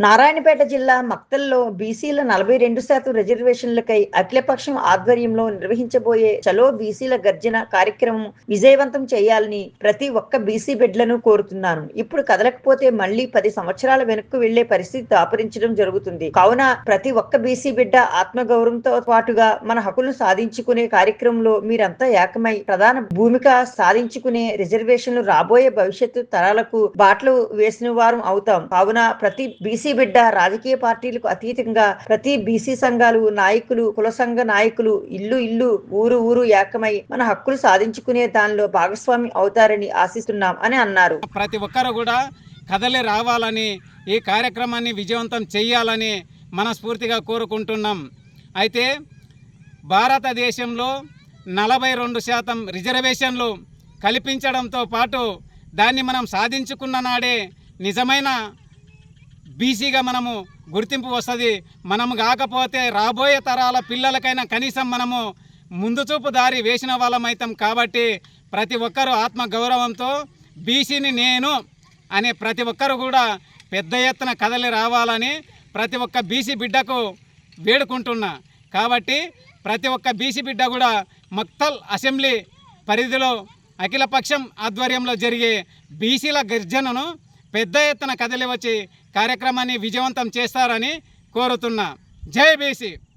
నారాయణపేట జిల్లా మక్తల్లో బీసీల 42% రిజర్వేషన్లకై అఖిలపక్షం ఆధ్వర్యంలో నిర్వహించబోయే చలో బీసీల గర్జన కార్యక్రమం విజయవంతం చేయాలని ప్రతి ఒక్క బీసీ బిడ్డలను కోరుతున్నాను. ఇప్పుడు కదలకపోతే మళ్లీ 10 సంవత్సరాల వెనక్కు వెళ్లే పరిస్థితి దాపురించడం జరుగుతుంది. కావున ప్రతి ఒక్క బీసీ బిడ్డ ఆత్మగౌరవంతో పాటుగా మన హక్కులను సాధించుకునే కార్యక్రమంలో మీరంతా ఏకమై ప్రధాన భూమిక సాధించుకునే రిజర్వేషన్లు రాబోయే భవిష్యత్తు తరాలకు బాటలు వేసిన వారం అవుతాం. కావున ప్రతి బీసీ బిడ్డ రాజకీయ పార్టీలకు అతీతంగా ప్రతి బీసీ సంఘాలు నాయకులు కుల సంఘ నాయకులు ఇల్లు ఊరు ఊరు ఏకమై మన హక్కులు సాధించుకునే దానిలో భాగస్వామి అవుతారని ఆశిస్తున్నాం అని అన్నారు. ప్రతి ఒక్కరు కూడా కదలి రావాలని ఈ కార్యక్రమాన్ని విజయవంతం చేయాలని మనస్ఫూర్తిగా కోరుకుంటున్నాం. అయితే భారతదేశంలో 42% రిజర్వేషన్లు కల్పించడంతో పాటు దాన్ని మనం సాధించుకున్న నాడే నిజమైన బీసీగా మనము గుర్తింపు వస్తుంది. మనము కాకపోతే రాబోయే తరాల పిల్లలకైనా కనీసం మనము ముందు చూపు దారి వేసిన వాళ్ళమైతాం. కాబట్టి ప్రతి ఒక్కరూ ఆత్మ గౌరవంతో బీసీని నేను అనే ప్రతి ఒక్కరు కూడా పెద్ద ఎత్తున కదలి రావాలని ప్రతి ఒక్క బీసీ బిడ్డకు వేడుకుంటున్నా. కాబట్టి ప్రతి ఒక్క బీసీ బిడ్డ కూడా మక్తల్ అసెంబ్లీ పరిధిలో అఖిలపక్షం ఆధ్వర్యంలో జరిగే బీసీల గర్జనను పెద్ద ఎత్తున కదిలి వచ్చి కార్యక్రమాన్ని విజయవంతం చేస్తారని కోరుతున్నా. జై బీసీ.